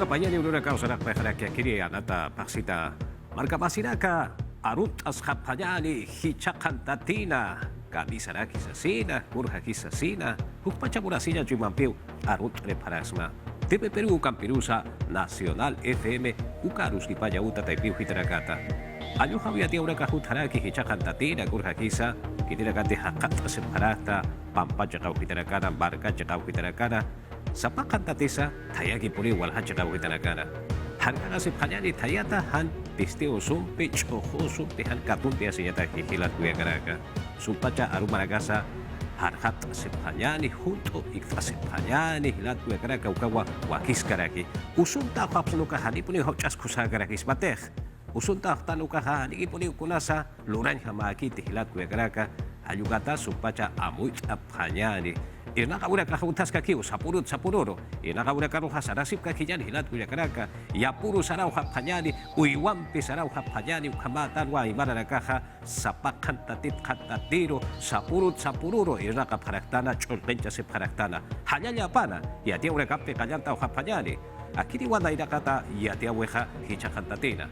kampanya ni uluna kau sanak pahara kya kiri anata paksita marka pasina ka arut as kampanya ni hicakan tatina kami saraki sasina kurha kisasina hukpacha murasinya jumampiu arut reparasma TV Peru Campirusa Nacional FM ukarus di pajauta taipiu hitarakata ayu habia tia ura kahut haraki hicakan tatina kurha kisa kitirakate hakat separata pampacha kau hitarakana barka cakau hitarakana Sapakan tatisa tayagi puri walha cakau hitanakana. Harga nasib hanya di tayata han pisti usumpi choho sumpi han katun tia senyata hihilat kuya karaka. Sumpaca aru maragasa harhat nasib hanya ni hunto ikfasib hanya ni hilat kuya karaka ukawa wakis karaki. Usunta papsunuka hani puni hochas kusa karakis bateh. Usunta tanuka hani puni ukunasa luran hamaki tihilat kuya karaka. Ayugata sumpaca amuit apanyani. Inaka kahutas kaki sapurut sapururo. Inaka karuha sarasip kaki jani hilat kuya karaka. Yapuru sarau hapanyani uiwampi sarau hapanyani ukamatan wa imara nakaha sapakan tatit katatiro sapurut sapururo inaka paraktana chorpencha se paraktana. Hanya pana ya dia urekape kanyanta hapanyani. Akiri wanda inakata ya dia weha hichakan tatina.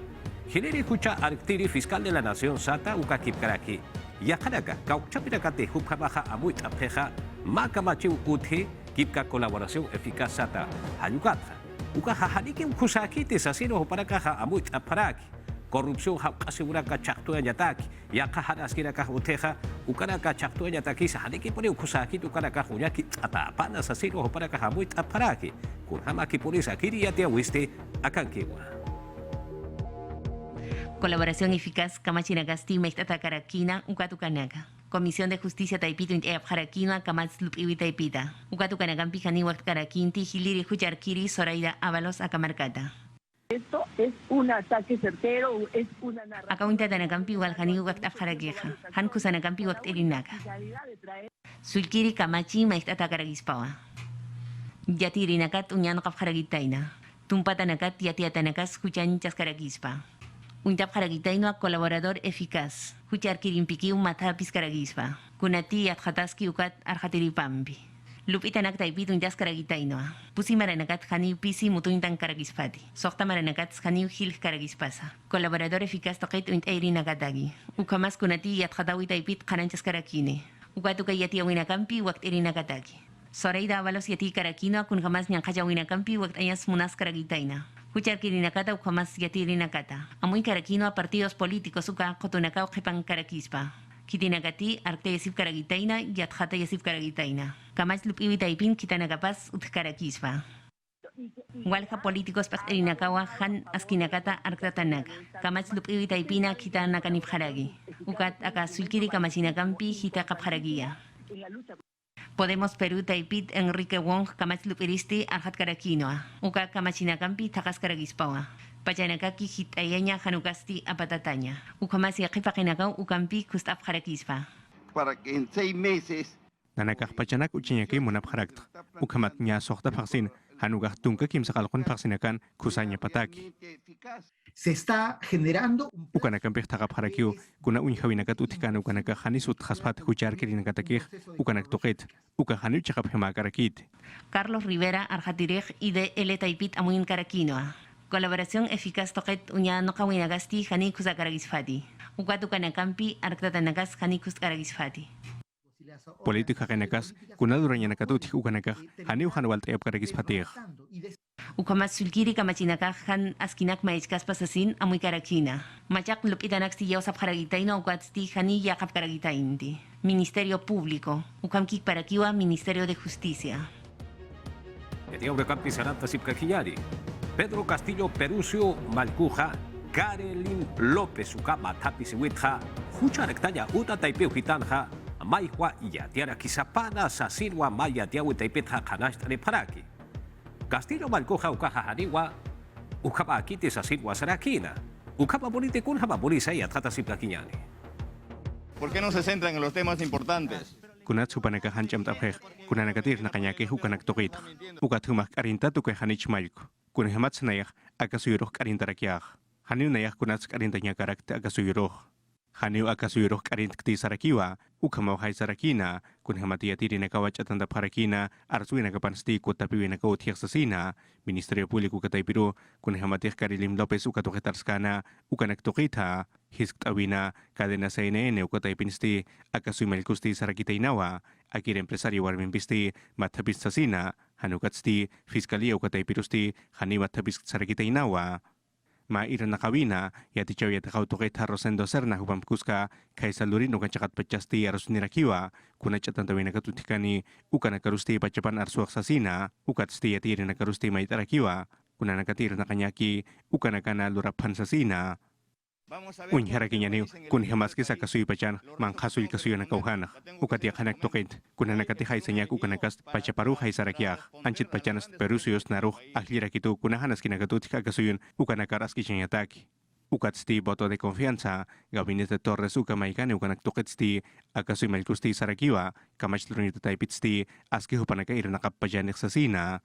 Hiliri kucha arktiri fiscal de la nación sata ukakip karaki. Ya karaka kau chapinakate hupamaha amuit apeja Makamachiu uthi kipka colaboración eficaz sata hayukatha uka hahaniki kusakiti sasino para kaha amuit aparaki korupsiyon ha kasiguran ka chakto nyataki ya kahanas kina ka uteha ukana ka chakto nyataki sa haniki puri kusakiti ukana ka hunyaki atapana sasino para kaha amuit aparaki kun hamaki puri sakiri ya tia wiste akan kiwa Colaboración eficaz Kamachinagasti Mechtata Karakina Ukatukanaka. Comisión de Justicia Taipito Int Jarakina Kamatzlup Iwi Taipita. Ukatukanagam Pijani Wakt Karakinti Hiliri Hucharkiri Zoraida Ábalos Akamarkata. Esto es un ataque certero, es una narrativa. Akawinta Tanakampi Waljani Wakt Afjarakeja. Han Kusanakampi Wakt Erinaka. Sulkiri Kamachi Mechtata Karagispawa. Yatirinakat Unyan Kafjaragitaina. Tumpatanakat Yatiatanakas Huchan Chaskaragispa. Untap Jaragitaino colaborador eficaz. Huchar kirimpiki matapis karagispa. Kunati atjataski ukat arjatiripampi. Lupitanak taipit untas karagitaino. Pusi maranakat hani pisi mutuintan karagispati. Sokta maranakat hani hil karagispasa. Colaborador eficaz toket unt eirinakatagi. Ukamas kunati atjatawi taipit kananchas karakine. Ukatuka yati awinakampi wakt eirinakatagi. Soreida avalos yati karakino kun jamas nyankaja winakampi wakt ayas munas karagitaina. Huchar kirinakata ukamas yatirinakata. Amuy karakino a partidos políticos uka kotunaka ukepan karakispa. Kitinakati arte yasif karagitaina yatjata yasif karagitaina. Kamach lupiwi taipin kitanakapas utkarakispa. Walja políticos pakerinakawa han askinakata arktatanaka. Kamach lupiwi taipina kitanakanipjaragi. Ukat aka sulkiri kamachinakampi hitakapjaragia. Podemos Perú Taipit Enrique Wong Kamachlupiristi Arhat Karakinoa. Uka Kamachinakampi Takas Karagispawa. Pachanakaki Hitayaña Hanukasti Apatataña. Ukamasi Akipakinakau Ukampi Kustap Harakispa. Para que en 6 meses. Nanakak Pachanak Uchiñaki Munap Harakt. Ukamat Nya Sokta Paksin. Hanugah Tunka Kim Sakalkun Paksinakan Kusanya Pataki. Se está generando Ukanakan Pektakap Harakiu, Kuna Unjawinakat Utikan Ukanaka Hanisut Haspat Huchar Kirinakatakir, Ukanak Toket, Ukahanu Chakap Hemakarakit. Carlos Rivera Arjatirej y de L. Taipit Amuin Karakinoa. Colaboración eficaz Toket Uña Nokawinagasti Hanikus Akaragisfati. Ukatukanacampi Arktanakas Hanikus Karagisfati. Politika Kenakas, Kuna Duranyanakatuti Ukanaka, Haniu Hanwalt Epkaragispatir. Ukamas sulkiri kamachinaka han askinak maichkas pasasin amuy karakina. Machak lupitanak si yausap karagitaino ukatsti hani yakap karagitainti. Ministerio Público. Ukamkik parakiwa Ministerio de Justicia. Etiaure Campi Saranta Sipkakiyari. Pedro Castillo Perucio Malcuja. Karelin López Ukama Tapis Witha. Hucha Rectaya Uta Taipeu Hitanja. Maihua Yatiara Kisapana Sasirwa Maya Tiawi Taipetha Kanashtare Paraki. Castillo Malcoja Ukahahaniwa, Ukaba Akiti Sasirwa Sarakina, Ukaba Bonite Kunhaba Bonisa y Atata Siplakiñani. ¿Por qué no se centran en los temas importantes? Kunat Supanaka Hancham Tapej, Kunanakatir Nakanyaki Hukanak Tokit, Ukatumak Arintatu Hanich Malk, Kunhamatsnayak, Akasuyuroh Arintarakiach, Hanunayach Kunats Arintanya Karakta Akasuyuroh. Haniu akasuyuruh karint kti sarakiwa, ukamaw hay sarakina, kun hamatia tiri nakawach at andap harakina, arsuin nakapansti ko tapiwi nakautiyak sa sina, Ministerio Publiko katay Peru, kun hamatih Karilim Lopez ukatukitarskana, ukanaktukita, hiskt awina, kadena sa INN ukatay pinsti, akasuy malkusti sarakita inawa, akir empresario warmin pisti, mathabis sa sina, hanukatsti, Fiskalia ukatay Perusti, hani mathabis sarakita inawa. Mairan nakawina, yati chaw yata kautukit Rosendo Serna hupamkuska, kaysa lurin ukan cakat pecasti arus nirakiwa, kuna catan tawin nakatutikani, ukan nakarusti pacapan arsuak sasina, ukat sti yati rin nakarusti maitarakiwa, kuna nakatir nakanyaki, ukan nakana lurapan sasina. Uny harakinya niu, kun hamaski sa kasuy pacan, mang kasuy kasuy na kauhanak, ukat yak hanak tukit, kuna nakatihay sa nyak ukan nakas pacaparuhay sa rakyak, ancit pacanas perusios naruh, ahlirakitu kuna hanas kinakatutika kasuyun, ukan nakaras kisyang yataki. Ukat sti boto de confianza, gabinete Torres uka maikani ukan naktukit sti, akasuy malkusti sa rakiwa, kamach lunito taipit sti, aski hupanakair nakapajanik sa sina.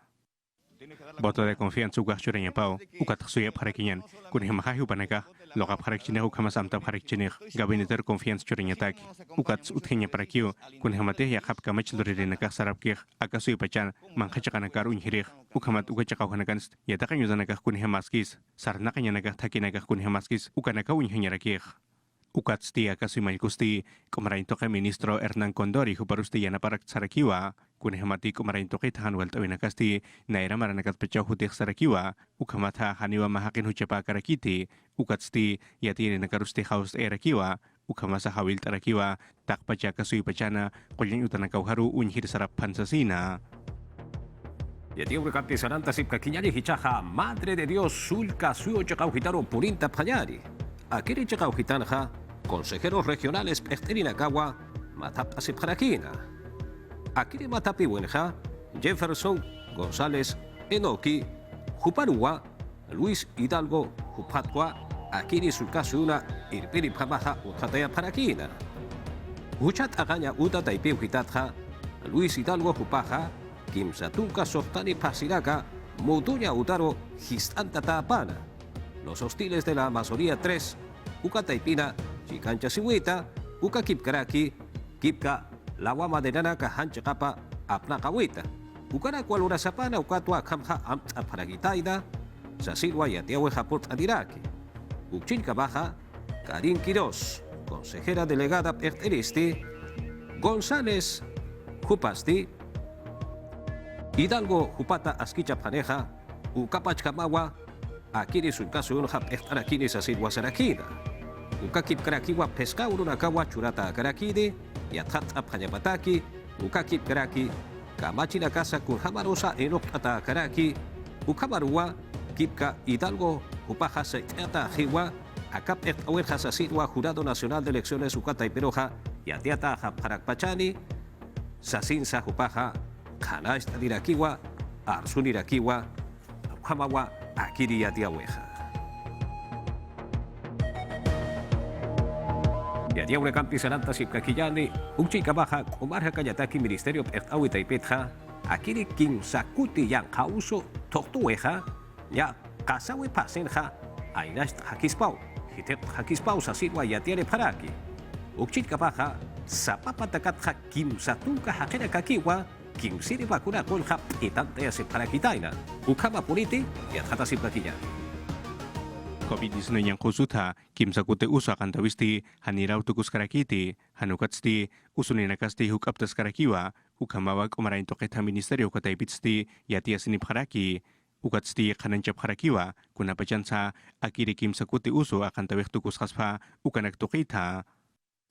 Boto de confianza uka syuranya pau, ukat suyap harakinyan, kun hamahahi upanaka, lokap harakchinih ukamasamtap harakchinih, gabinete confianza syuranya taki, ukat uthenya parakiyo, kun hamateh yakap kamach luririn nakasarapkih, akasuy pacan, mangkacakan nakar unhirih, ukamat ukacakaw hanakanst, yatakan yuzanakah kun hamaskis, sarnakanya nakah takinakah kun hamaskis, ukanaka unhanyakih. Ukat sti akasuy malkusti, kumarainto ka Ministro Hernán Condori huparusti yanaparak sarakiwa, kun hamati kumarainto kay tahan waltawin nakasti, naira maranakat pachaw hutik sarakiwa, ukamata haniwa mahakin huchapa karakiti, ukat sti yatiri nakarusti haus erakiwa, ukamasa hawil tarakiwa, tak pacha kasuy pachana, kulyang utanakaw haru unhir sarap pansasina. Yati uri kaptisananta sip kakinyali hichaha, Madre de Dios sulka suyo chakaw hitaro purinta panyari. Akiri chakaw hitanha, consejeros regionales Pechterinacawa, Matap Asipjarakina. Akiri Matapi Wenja, Jefferson González Enoki, Juparua, Luis Hidalgo Jupatwa, Akiri Sulkasuna, Irpiri Pamaja Utjataya Parakina. Huchat Agaña Uta Taipi Hitatja, Luis Hidalgo Jupaja, Kim Satunka Softani Pasiraca, Mutuya Utaro Gistanta Tapana. Los hostiles de la Amazonía 3, Uka Taipina, Chicancha Sihuita, Uka Kipkaraki, Kipka, Lawama de Nanaka Hanchakapa, Apnakawita, Ukana Kualura Sapana, Ukatua Kamha Amta Paragitaida, Sasilwa Yatiawe Japort Adiraki, Uchinka Baja, Karin Quirós, consejera delegada Perteristi, González Jupasti, Hidalgo Jupata Asquicha Paneja, Ukapachkamawa, Akiri Sulkasu Unhap Echtarakini Sasilwa Sarakina. Ukakip Karakiwa Pescauro Nakawa Churata Karakide, Yatat Apanyapataki, Ukakip Karaki, Kamachi Nakasa Kurhamarosa Enokata Karaki, Ukamarua, Kipka Hidalgo, Upaja Seteata Jiwa, Akap Echtawerja Sasilwa Jurado Nacional de Elecciones Ukata y Peroja, Yatiata Japarakpachani, Sasinsa Upaja, Kana Estadirakiwa, Arsunirakiwa, Ukamawa, Akiri Yatiaweja. Yadia una campisananta sipkakiyani, Uchika Baja, Kumarja Kayataki Ministerio Pechtawi Taipetja, Akiri King Sakuti Yang Kauso, Tortueja, Ya Kasawe Pasenja, Ainast Hakispau, Hitep Hakispau Sasilwa Yatiare Paraki, Uchika Baja, Sapapatakat Kim Satunka Hakena Kakiwa, Kim Siri Bakuna Kolja, Itante Separakitaina, Ukama Puniti, Yatata Sipkakiyani. COVID-19 yang khusuta, Kim Sakute usa akan tawisti, haniraw tukus karakiti, hanukatsti, usunin nakasti hukap tas karakiwa, ukamawag umarain toket ha ministerio kataipitsti, yatia sinip haraki, ukatsti kanancap harakiwa, kunapacan sa, akiri Kim Sakute uso akan tawik tukus kaspa, ukanak tokita.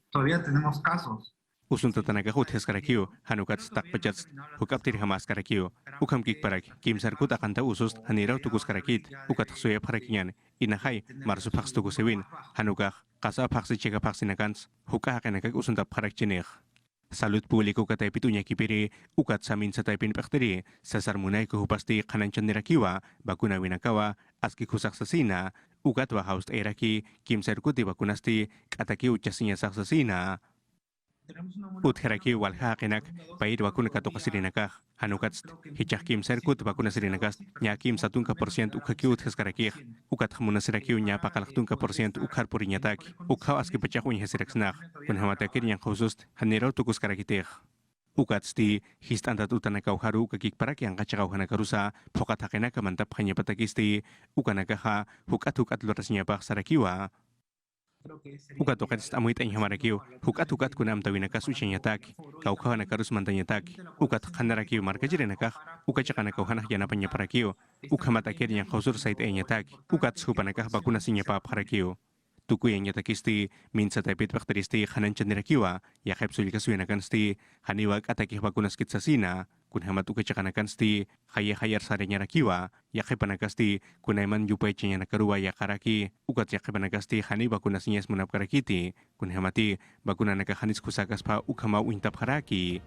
Todavía tenemos casos. Usun tatanagahut hes karakiyo, hanukat stak pajats, hukap tiri hamas karakiyo, ukam kik parak, Kim Sarkut akan ta usus, haniraw tukus karakit, ukat suya parakinyan, inahay, marsu paks tukus ewin, hanukah, kasa paksi cheka paksi nakans, hukah akanakak usun tap parak chinek. Salud publiko katay pitunya kipiri, ukat samin sa taipin pakteri, sasar munay kuhupasti kananchan nirakiwa, bakuna winakawa, aski kusak sasina, ukat wa haust eraki, Kim Sarkut di bakunasti, kataki uchasinya saksasina. Utheraki walhaqinak paid wakuna katoka sirinakah hanukats hichahkim serkut wakuna sirinakas nyakim 1% ukaki utheskaraki ukat hamuna sirakiu nya pakalaktunka % ukhar purinyataki ukhaw aski pachakunya siraksnaq kun hamatakir yang khusus hanero tukus karakiteh ukat sti histantat utanaka uharu kakik parak yang kacakau hanakarusa pokat hakenaka mantap hanya patakisti ukanakaha hukat lurasnya pak sarakiwa ukat amuit ang hamarakiw hukat kunam tawinaka susyanyatak kaukaw nakarus mantanyatak ukat kanarakiw markajirinakak ukat chakanakaw hanak yanapanya parakiw ukamatakir yang kausur sait enyatak ukat supanakah bakunasinya pa parakiw tuku yang nyatakisti minsa tapit bakteristi hanan chandirakiwa yakep sulikasuyanakan sti haniwag atakih bakunas kitsasina kun hamat ukat chakanakan sti hayar sarenya rakiwa yakep panakasti kunaiman jupay chenya nakaruwa yakaraki ukat yakep panakasti hani bakunasinya semunap karakiti kun hamati bakunanaka hanis kusakas pa ukama uintap haraki.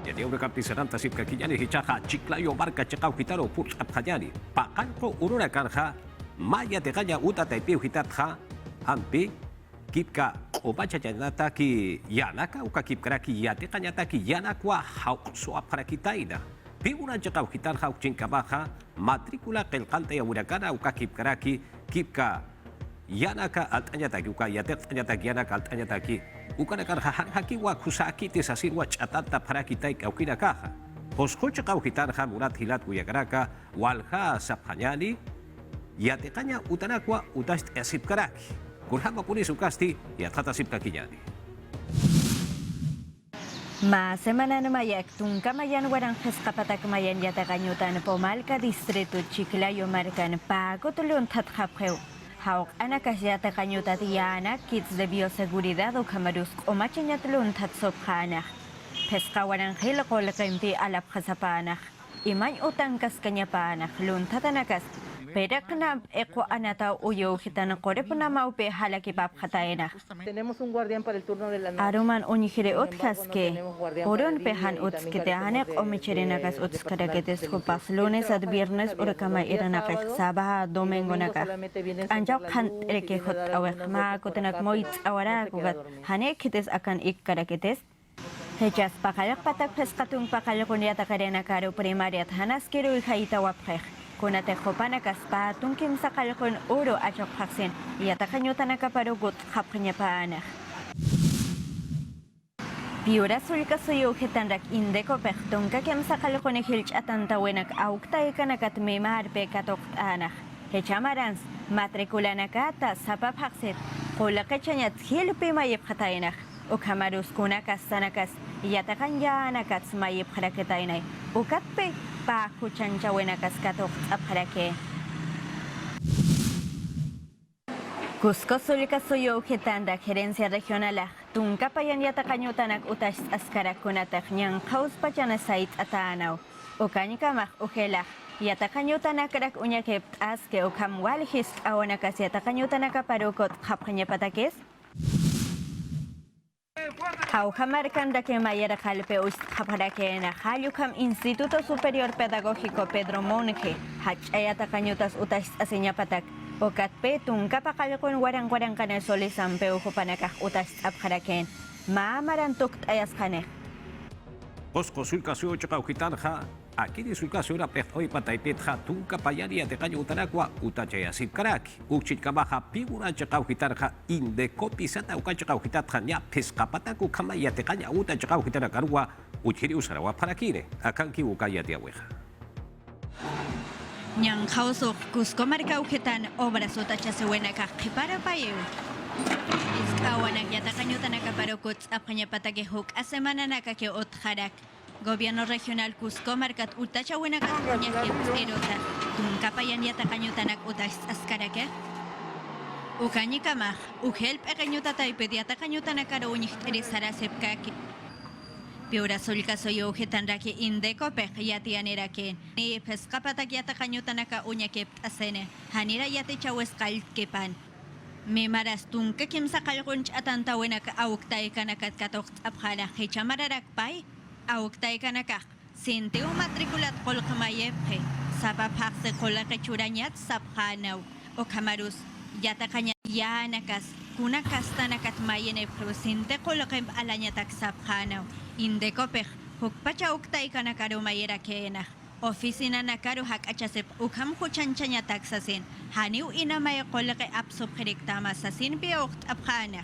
Jadi udah kapti serang tasip kakinya ni hicaha ciklayo marka cekau hitaro put apkajani pakan ko uruna karha maya tekanya uta taipiu hitat ha ampi kipka obacha janata ki yanaka uka kipkara ki yate kanyata ki yanakwa hauk soap para kitaina piuna cekau hitar hauk cingkabaha matrikula kelkante ya mudakana uka kipkara ki kipka yanaka altanyata ki uka yate tanyata ki yanaka altanyata ki uka nakar haki wa kusaki te sasirwa catata para kitai kau kinakaha hosko cekau hitar ha murat hilat kuyakaraka walha sapanyani yatekanya utanakwa utas asip karaki kurhama kuni sukasti ya tata sip kakinyani Ma semana namayak tungkamayan warang kapatak mayan yatakanyutan pomalka distrito Chiclayo markan pago tulun tathapeu hauk anakas yatakanyuta tiana kits de bioseguridad o kamarus o machanya tulun tatsopkhana pesca warang hilakol kempi alap khasapana imay utang kas kanya panak lun tatanakas Perak na eko anata uyo hitan kore puna maupe halaki pap khataena. Tenemos un guardián para el turno de la noche. Aruman unihire otkaske. Oron pehan utskite anek omicherenakas utskaraketes kupas lunes ad viernes urakama iranakas sabaha domingo naka. Anjak han reke hot awek ma kotenak moit awara kugat hanek hites akan ikkaraketes. Hechas pakalak patak peskatung pakalakun yatakarena karo primariat hanas kiru haita wapkeh. Kunate khopana kaspa tungkim sakalkon oro achok paksin yatakanyuta nakaparugut khapnya paana Piura sulka suyo hitandak indeko pektunka kem sakalkon hilch atanta wenak aukta ikanakat memar pekatok anak hechamarans matrikula nakata sapap haksit kula kachanyat hilpi mayip khatainak ukamarus kunakas sanakas yatakanya nakat mayip kharaketainai ukatpe pa kuchancha wenakas katok apharake Cusco sulika suyo hitanda gerencia regional tungka payan yatakanyutanak utas askarak kunatak nyang kaus pachana sait atanaw ukanyika mak ukela yatakanyutanak rak unyakep aske ukam walhis awanakas yatakanyutanak parukot khapkhanya patakes Haujamarkan da que mayera kalpe ushaparake na Hayukam Instituto Superior Pedagógico Pedro Monge hachayata kanyutas utas asinya patak okatpe tungka pakalakon warang kana solisan peu hupanakah utas aparaken maamarantuk ayas kane Osko sulka suyo chakau hitarha aquí di sulka suyo pehoi pataipetha tungka payani yatekanyo utanakwa utachaya sipkaraki ukchit kabaha pigura chakau hitarha inde kopi sata uka chakau hitarha nya peskapataku kama yatekanya uta chakau hitarakarwa uchiri usarawa parakire akanki uka yatiaweja Nyang kausok Cusco marka uketan obras utachasewena kakipara payeu Iskawanak yatakanyutan nakaparukut apanya patagehuk asemana nakake otharak Gobierno Regional Cusco markat utachawena kakunya erota tungkapayan yatakanyutanak utas askarake Ukanyikama uhelp ekanyuta taiped yatakanyutanak arunyik erisara sepkaki Piura sulka soyo ujetanraki indeko pek yatianerake ni peskapatak yatakanyutanaka unyakep asene hanira yatechaweskal kepan Memaras tungka kim sakalkunch atanta wenak auktay kanakat katok aphala hechamararak pay auktay kanakak sinteo matrikulat kolkamayephe sapapak se kolakechuranyat saphanaw o kamarus yatakanya yanakas kuna kastana katmayene prosinte kolokem alanya taksapkhanaw. Indekopeh hukpacha uktay kanakaru mayera kena. Oficina nakaru hak achasep ukham kuchanchanya taksasin. Haniu inamay koloke apsop khiriktama sasin biyokt apkhanah.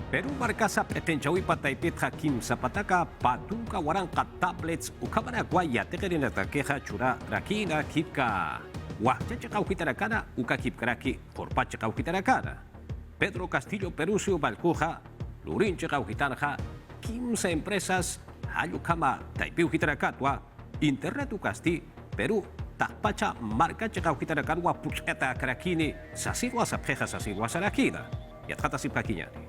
Peru marka sa petenchawi pataypit hakim sa pataka patuka warang ka tablets ukabara guaya tekerina takeha chura rakina kipka. Wah, chachakau kitarakana uka kipkaraki por pachakau kitarakana. Pedro Castillo Perusio Balcuja, Lurin chakau kitarja, 15 empresas hayukama taipiu kitarakatwa, internet ukasti, Peru takpacha marka chakau kitarakanwa pucheta karakini sasirwa sapjeja sasirwa sarakina. Yatkata sipkakinyani.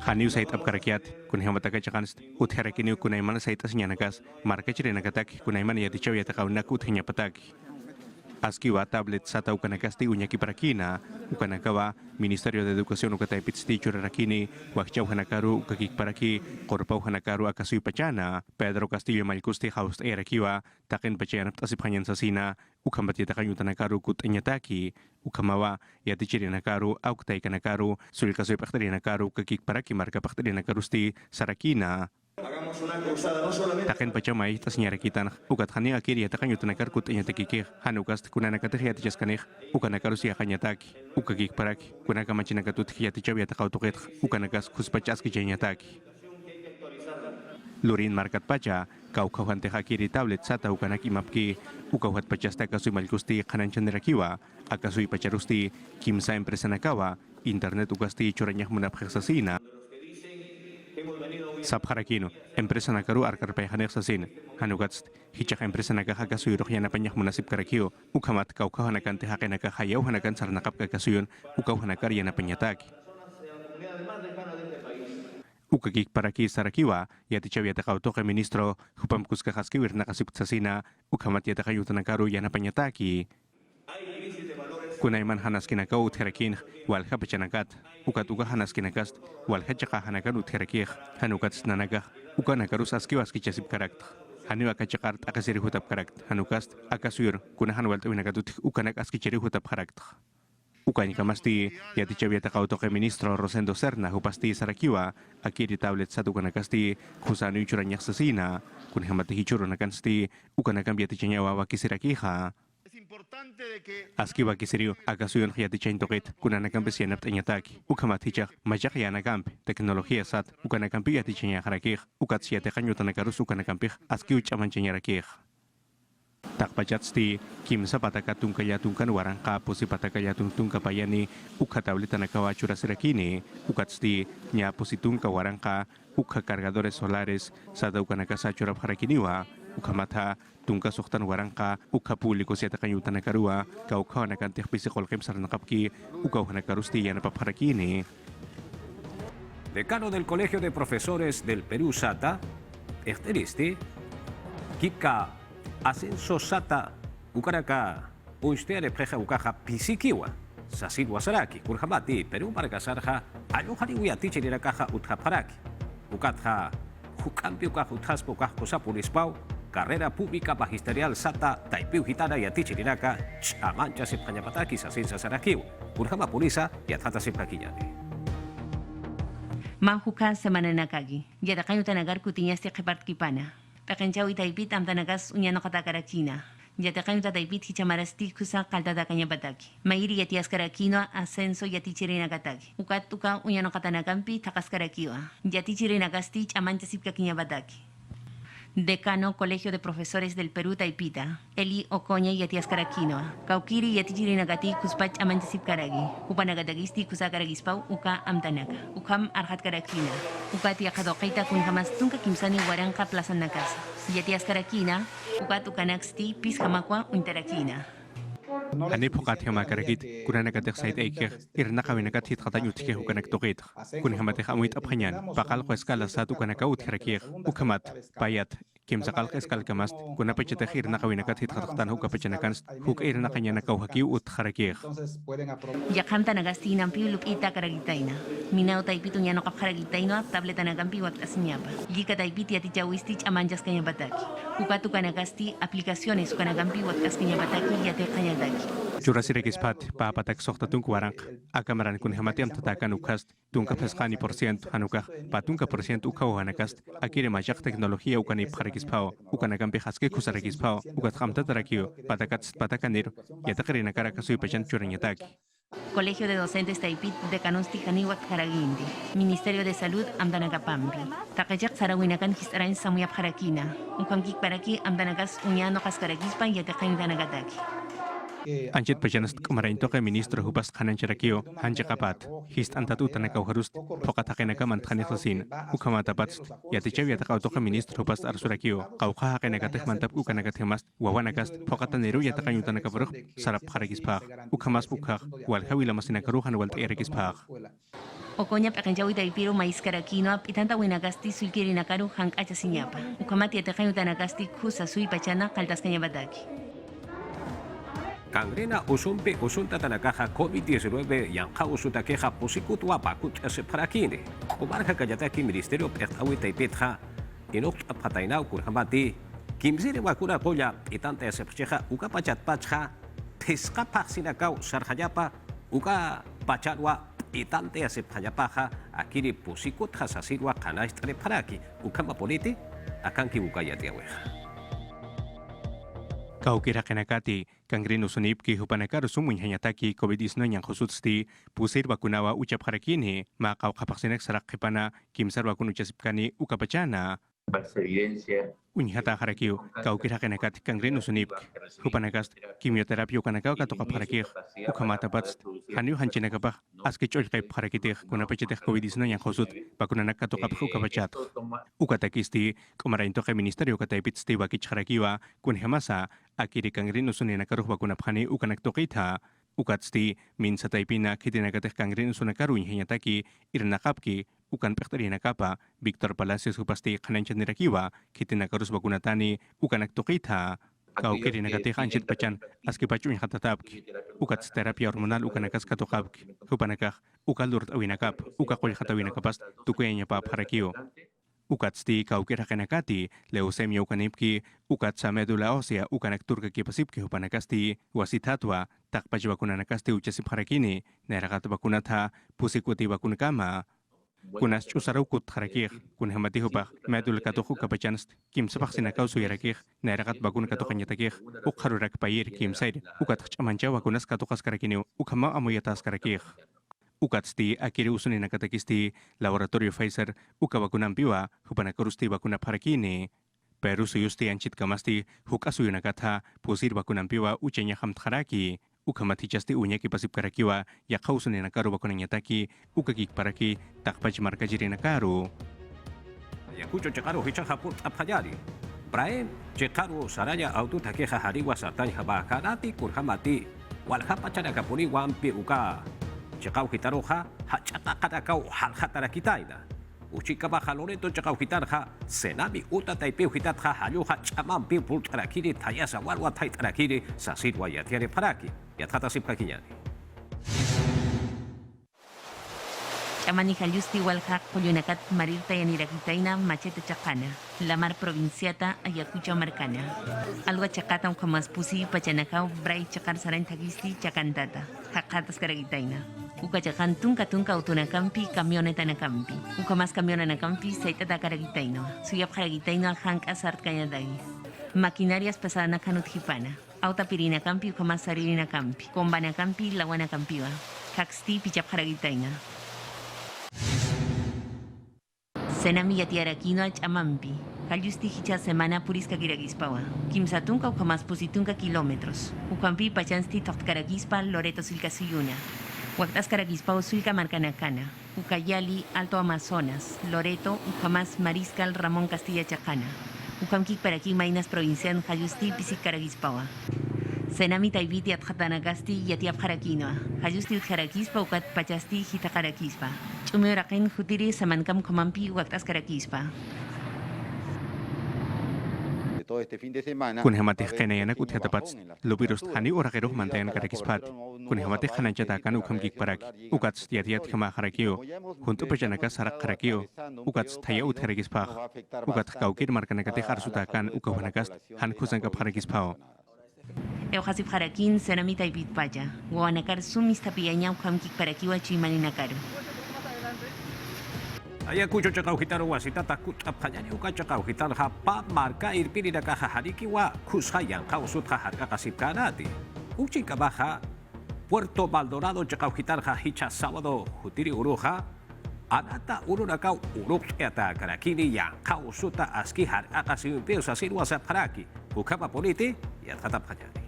Haniu sait ap karakiat kun hamata ka chakans ut harakini kunay man sait as nyanakas marka chire nagatak kunay man yati chaw yata kauna kut hanya patak askiwa tablet sata ukanakasti unyaki parakina ukanakawa Ministerio de Educación ukataypit stichur rakini wakchaw hanakaru ukakik paraki korpaw hanakaru akasuy pachana Pedro Castillo Malkusti House erakiwa takin pachayanap tasip hanyan sa sina ukambat yata kanyo tanakaru kut anyataki ukamawa yati chiri nakaru auktay kanakaru sul kasoy paktari nakaru kakik paraki marka paktari nakarusti sarakina taken pachamay tas nyarakitan ukat khani akiri yata kanyo tanakar kut anyatakikik hanukast kunana katih yati jaskaneh ukanakaru siya kanyataki ukakik paraki kunaka machina katut yati chaw yata kautukit ukanakas kuspachas kichanyataki Lurin markat pacha kau kauhante hakiri tablet sata ukanak imapki ukauhat pachasta kasui malkusti kanan chanderakiwa akasui pacharusti kimsa empresa nakawa internet ukasti choranyah munapkhasasina Sabharakino, empresa nakaru arkar payhanek sasin, hanugats, hichak empresa nakaha kasui rohyana panyah munasib karakio, ukamat kau hanakan tehake nakaha yau hanakan sarnakap kakasuyun, ukau hanakar yana panyataki. Ukakik paraki sarakiwa, yati chaw yata kau toke ministro, hupam kuskahaskiwir nakasib sasina, ukamat yata kayu tanakaru yana panyataki. Kunayman hanas kinakaw utherakin walha pachanakat ukat uka hanas kinakast walha chaka hanakan utherakih hanukat nanagah uka nakarus askiwas kichasib karakt hanu akachakart akasiri hutap karakt hanukast akasur kunahan walta winakatut ukanak askichiri hutap karakt ukani kamasti yati chaviata kautoke ministro Rosendo Serna hupasti sarakiwa akiri tablet satu kanakasti khusanu ichuranyak sasina kunhamati hichuru nakansti ukanakam yati chanyawa wakisirakiha Askiwa kisiriu akasuyun khiyati chaintokit kunanakampi siyanap tanyataki ukamat hichak majak yanakampi teknologia sat ukanakampi yati chanyaharakih ukat siyate kanyutanakarus ukanakampi askiu chaman chanyarakih takpachatsti kimsa patakatun kayatungkan warangka pusi patakayatun kapayani ukatawli tanakawa churasirakini ukatsti nya pusitun kawarangka ukha cargadores solares sada ukanakasa churap harakiniwa ukamata tungka soktan warangka ukha público siya takanyo tanakarua kaukaw nakantih pisikolkem sarnakapki ukaw hanakarusti yan papharakini. Decano del Colegio de Profesores del Perú SATA, Esteristi, Kika Ascenso SATA, Ukaraka, Unsteare Preja Ukaja Pisikiwa, Sasid Wasaraki, Kurhamati, Perú Margasarja, Ayuhari Uyatichirakaja Uthaparaki, Ukatja, Ukampi Ukaja Uthaspo Ukaja Pulispau, Carrera Pública Magisterial SATA, Taipiu Gitana y Atichirinaka, Chamancha Sipanyapataki, Sasinsa Sarakiu, Kurhama Pulisa y Atata Sipakiyani. Manjuka semana nakagi, yada kayo tanagar kutinyas ti kipart kipana. Pekenchaw itaipit am tanagas unyano katakarakina. Yada kayo tataipit hichamarasti kusa kaltada kanya bataki. Mairi yatias karakino ascenso yatichirina kataki. Ukat uka unyano katanagampi takas karakiwa. Yatichirina gasti chamancha sipkakinya bataki. Decano Colegio de Profesores del Perú Taipita, Eli Ocoña y Atias Caraquinoa, Kaukiri y Atichirinagati Kuspach Amantisip Karagi, Upanagadagisti Kusakaragispau, Uka Amtanaka, Ukam Arhat Karakina, Ukati Akadokaita Kunhamas Tunka Kimsani Waranka Plaza Nakasa, Yatias Karakina, Ukat Ukanaksti Pishamakwa Unterakina. Hani pokat hama karakit kuna nakatek sait eikir irna kawinakat hit khatanyut ke hukanak tokit kun hamatek amuit aphanyan pakal ko eskala satu kana kaut karakir ukamat payat kim sakal eskal kamast kuna pachete irna kawinakat hit khatatan huk apachanakan huk irna kanya nakaw hakiu ut karakir Yakanta nagasti nampi lup ita karagitaina minau taipitu nyano kap karagitaino tableta nagampi wat asinyapa yika taipiti ati jawistich amanjas kanya bataki ukatu kanagasti aplicaciones kanagampi wat askinya bataki yate kanya daki Jurasirekispat papatak sokta tungku warang akamaran kun hamatiam tatakan ukast tungka pesqani % hanuka patunka % ukaw hanakast akire majak teknologia ukani pharekispao ukanakampi haske kusarekispao ukat khamta tarakio patakanir yatakarina karakasui pachan churanyataki. Colegio de Docentes Taipit de Canusti Canihuac Jaraguindi, Ministerio de Salud Amdanagapambi, Takayak Sarawinakan Histarain Samuyap Jarakina, Ukamkik Paraki Amdanagas Uñano Kaskaragispa y Atakain Danagataki. Anjit pajanast kumarainto ke ministro hupas khanan charakio hanja kapat hist antatu tanaka harus pokatakena ka manthani khasin ukama tapat yatichaw yataka to ministro hupas arsurakio qawqa hakena ka mantap ukana ka themas wawanakas pokataneru yataka yutana ka buruk sarap kharagis ukamas bukha wal hawila masina karuhan wal terekis Okonya pakanjawi taipiro mais karakino itanta winagasti sulkirinakaru hank achasinyapa. Ukamati yataka yutanagasti kusa sui pachana kaltas kanyabadaki. Kangrena usumpi usunta tanakaha COVID-19 yang kausuta keha pusikut wapakut separakini. Kumarha kajataki Ministerio Pertawi Taipitha inok apatainaw kurhamati kimzire wakuna koya itante sepcheha uka pachat pacha teska paksinakaw sarhajapa uka pachatwa itante sephajapaha akiri pusikut hasasirwa kanastare paraki ukama politi akan kibukaya tiaweha. Kau kira kenakati kangreno sunip ki hupanakar sumuny hanyataki COVID-19 yang khusutsti pusir bakunawa ucap harakini ma kau kapaksinek sarak kepana kimsar bakun ucasipkani ukapacana unyhata harakio kau kira kenakati kangreno sunip hupanakast kimioterapia ukanakau katoka harakih ukamata pats haniu hanchina kapah aski choj kai harakitih kunapachetih COVID-19 yang khusut bakunanak katoka ukapachat ukatakisti komarainto ke ministerio kataipit sti bakich harakiwa kun hamasa akiri kangreno sunina karuh bakuna phani ukanak tokita ukatsti min sataipina kitinakateh kangreno sunakaru hanyataki irnakapki ukan pektarina kapa Victor Palacios hupasti khananchanirakiwa kitinakarus bakunatani ukanak tokita kau kitinakateh anchit pachan aski pachuin hatatapki ukat terapia hormonal ukanakas katokapki hupanakah ukalurt awinakap ukakol hatawinakapas tukuyanya pap harakio ukatsti kau kira kenakati leusemia ukanipki ukat sa medula osea ukanak turka kipasipki hupanakasti wasitatwa takpaj bakunanakasti uchasip harakini nerakat bakunatha pusikuti bakunakama kunas chusarukut harakih kun hamati hubak medul katoku kapachanst kim sapak sinakaw suyarakih nerakat bakun katokanyatakih ukharurak payir kim said ukat chamancha wakunas katokas karakini ukama amuyatas karakih ukatsti akiri usuni nakatakisti laboratorio Pfizer ukabakunampiwa hupanakurusti bakuna harakini Peru suyusti anchit kamasti hukasu yunakatha pusir bakunampiwa uchenya hamtharaki ukamati chasti unyaki pasip karakiwa yakhausuni nakaru bakunanyataki ukakik paraki takpaj markajiri nakaru Yakucho chekaru hichan haput apajari prae chekaru saraya auto takeha hariwa satay habakarati kurhamati walhapachana kapuni wampi uka chekau hitaroha hachata katakau halhatarakitaina uchika bajaloreto chekau hitarha senami uta taipeu hitatha haluha chamampi pultarakiri tayasa walwa taitarakiri sasirwa yatiare paraki yatata sipkakinyani Chamani Jaliusti Walhak Polyunakat Marirta Yanirakitaina Machete Chacana, Lamar Provinciata Ayacucha Marcana, Alwa Chacata Ukamas Pusi Pachanacao Bray Chacar Sarantagisti Chacantata, Hakatas Karagitaina, Uka Chacan Tunka Tunka Autonacampi, Camioneta Nacampi, Ukamas Camiona Nacampi, Saitata Karagitaino, Suyap Karagitaino Hank Asart Cañadagui, Maquinarias Pesana Canut Hipana, Auta Pirina Campi, Ukamas Saririna Campi, Combana Campi, Laguana Campiva, Haxti Pichap Karagitaina. Senami yatiarakino chamampi. Kalyusti hicha semana purisca kiragispawa. Kimsatunka ukamas pusitunka kilómetros. Ukampi pachansti toktaragispa Loreto Sulcasuyuna. Huactas karagispawa Sulca Marcanacana. Ucayali Alto Amazonas. Loreto ukamas Mariscal Ramón Castilla Chacana. Ukamkik paraki mainas provincian Kalyusti pisik karagispawa. Senami taibiti atjatanagasti yatiap harakinoa. Hayusti utjarakispa ukat pachasti hitakarakispa. Chumeoraken jutiri samankam komampi waktas karakispa. kun hamatih kenayanak uthatapats lubirust hani orakeroh mantayan karakispat kun hamatih khananchatakan ukamkik parak ukats tiatiat khama harakio huntu pachanaka sarak harakio ukats thaya utharakispa ukat kaukir markanakate harsutakan ukawanakas han khusangka harakispao Eu hasip harakin senamita ipit paya. Guanakar sumis tapianya ukam kik parakiwa chimaninakaru. Aya kucho chakau hitaro wasita takut apanyani uka chakau hitar hapa marka irpiri na kahahariki wa kushayang kausut haharka kasip kanati. Uchi kabaha Puerto Maldonado chakau hitar hicha sábado hutiri uruha anata urunakau urup eta karakini yang kausuta aski har akasi impirsa sirwa sa paraki ukama politi ya tatap hanyani.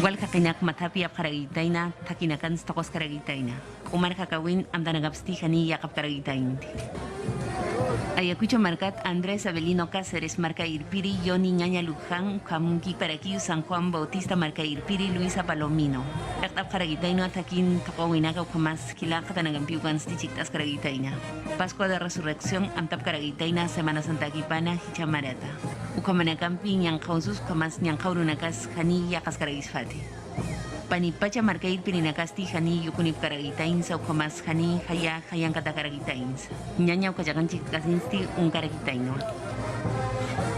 Igual kakinak matapi ap karagitaina, takinakan stokos karagitaina. Umar kakawin am danagapsti hani yakap karagitain. Ayacucho marcat Andrés Avelino Cáceres marca Irpiri, Yoni Ñaña Luján, Kamunki Paraquiu, San Juan Bautista marca Irpiri, Luisa Palomino. Ertap karagitaino atakin takawinaga ukamas kilaka tanagampiu ganstichiktas karagitaina. Pascua de Resurrección amtap karagitaina, Semana Santa Kipana, Hichamarata. Ukamanakampi ñankausus kamas ñankaurunakas hani yakas karagisfati. Panipacha marca Irpirinakasti hani yukunip karagitain sa ukamas hani haya hayang kata karagitains. Ñaña ukachakanchik kasinsti un karagitaino.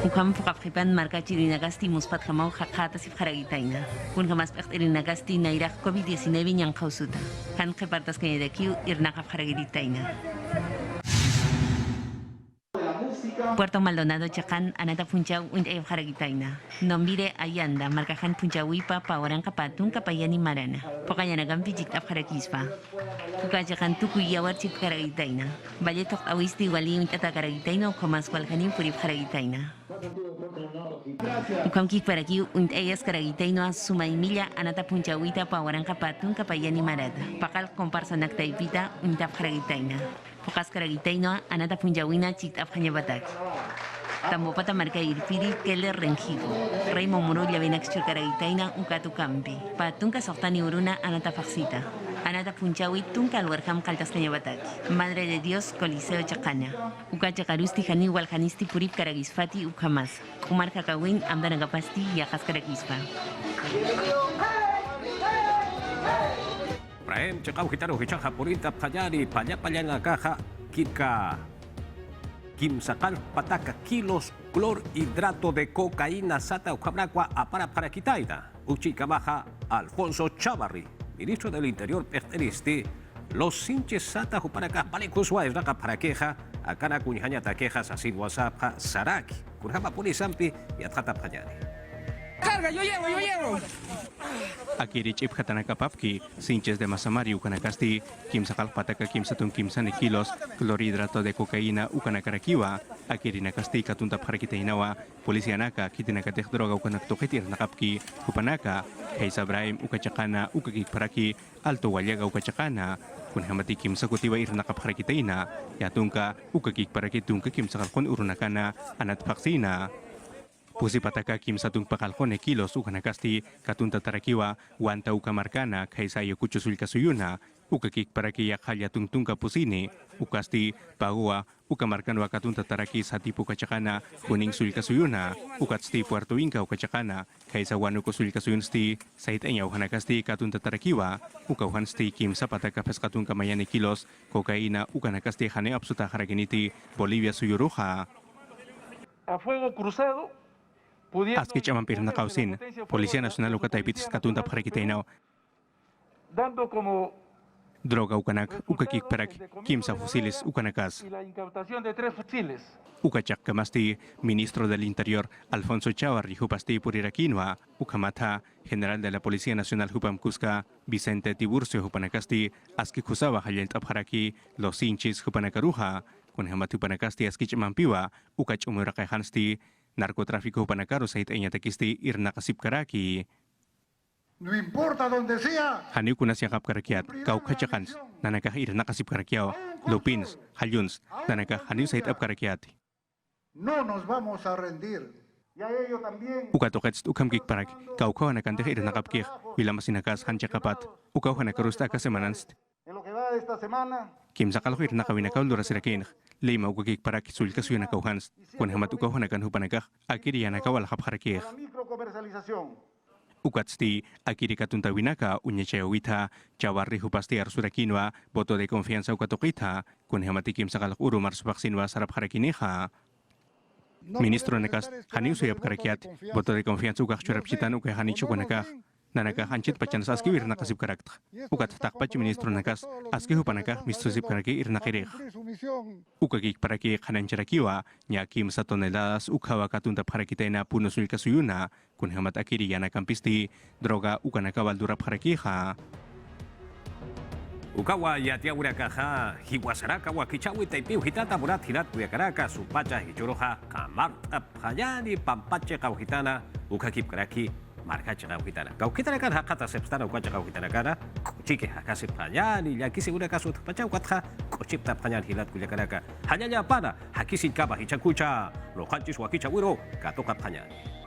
Ukam fukapjipan marca Chirinakasti muspat hamau hakata sif karagitaina. Kun kamas pekt Irinakasti nairak COVID-19 ñankausuta. Han kepartas kanyedakiu irnakap karagitaina. Puerto Maldonado Chacán, Anata Punchau, und Haragitaina. Nombire Ayanda, Marcajan Punchawipa, Paoran Kapatun, Kapayani Marana. Pokayanagam Vijik of Harakispa. Pukajakan Tuku Yawar Chip Haragitaina. Balletok Awisti Wali und Atakaragitaino, Comas Walhanim Purip Haragitaina. Ukamkik para aquí und ellas Karagitaino, Sumaimilla, Anata Punchawita, Paoran Kapatun, Kapayani Marada. Pakal comparsa Naktaipita, und Haragitaina. Pokas karagitaino anata punjawina chik afhanya batak. Tambopata marca Irpiri Keller Renjigo. Rey Momoro Yavinak karagitaina ukatu kampi. Patunka softani uruna anata faxita. Anata punjawi tunka alwarham kaltas batak. Madre de Dios Coliseo Chacana. Uka chakarusti hani walhanisti purip karagisfati ukamas. Umar kakawin amdanagapasti yakas karagispa. Praem chakau hitaro hichang hapurinta payani panya kaha kika kimsakal pataka kilos clorhidrato de cocaína sata ukamrakwa apara para kitaina. Uchi kamaha Alfonso Chavarri, ministro del Interior perteniste los sinches sata huparaka palikuswa esraka para queja akana kunyhanya takejas asin WhatsApp saraki kurhama polisampi yatrata payani. Carga, yo llevo. Akiri chip katanaka papki, sinches de masamari ukanakasti, kimsakal pataka kimsatun kimsani kilos, clorhidrato de cocaína ukanakarakiwa, akiri nakasti katunta parakitainawa, polisianaka kitinakatek droga ukanaktoketir nakapki, kupanaka, kaisa Brahim ukachakana ukakik paraki, alto walyaga ukachakana, kunhamati kimsakutiwa irnakaparakitaina, yatunka ukakik paraki tunka kimsakalkon urunakana, anat vaksina. Pusi pataka kimsatung pakalkone kilos ukanakasti katunta tarakiwa wanta ukamarkana kaisa yokucho sulkasuyuna ukakik paraki yakhalya tungtungka pusini ukasti pagua ukamarkanwa katunta taraki satipu kachakana kuning sulkasuyuna ukatsti Puerto Inca ukachakana kaisa wanuko sulkasuyunsti sait enya ukanakasti katunta tarakiwa ukauhansti kimsa pataka peskatunka mayani kilos kokaina ukanakasti hane absuta haraginiti Bolivia suyuruja. A fuego cruzado. Aski chamampir na kausin, Policía Nacional ukataypitis katunta parakitainaw. Dando como Droga ukanak, ukakik parak, kimsa fusiles ukanakas. y la incautación de 3 fusiles. Ukachak kamasti, Ministro del Interior Alfonso Chavarri hupasti purirakinwa, ukamata, General de la Policía Nacional Hupam Cusca, Vicente Tiburcio hupanakasti, aski kusawa halyent abharaki, los hinchis hupanakaruja, kunhamatu panakasti aski chamampiwa, ukach umurakayhansti, narcotráfico panakaro sait enya tekisti irna kasip karaki. No importa donde sea. Haniu kuna siya kapkarakiat, kau kachakans, nanaka irna kasip karakiao, lupins, halyuns, nanaka haniu sait apkarakiat. No nos vamos a rendir. Y a ello también. Ukatokets ukamkik parak, kau hanakante irna kapkik, wilamasinakas hanchakapat, ukau hanakarusta kasemananst. En lo que va de esta semana. Kimsakal irna kawinakaw lurasirakin, lima ukakik parak sulkasuya nakauhans, kun hamat ukaw hanakan hupanakak, akiri yanakaw alhapharakik. La microcomercialización. Ukatsti, akiri katunta winaka, unyachayawita, Chavarri hupasti arsurakinwa, voto de confianza ukatokita, kun hamati kimsakal uru marsupaksinwa sarap harakineja. Ministro nakas hani usuyap karakyat voto de confianza ukak churap chitan ukay hani chukunakah nanaka hancit pacan saski ir nakasip karakta ukat takpachi ministro nakas aski hupanakah mistusip karaki ir nakirih ukakik paraki kanan charakiwa nyakim sa toneladas ukhawa katunta parakitaina punusul kasuyuna kun hamat akiri yana kampisti droga ukanaka waldura parakiha Ukawa yatia urakaha hiwasaraka wakichawi taipiu hitata murat hirat kuyakaraka supacha hichoroha kamar apayani pampache kauhitana ukakip karaki markache kauhitana kauhitana kan hakata sepstana ukacha kauhitana kana kuchike hakasip payani yakisi uraka sutpacha ukatha kuchip tapanyani hilat kuyakaraka hanyanya pana hakisin kaba hichakucha lo kanchis wakichawiro katoka panyani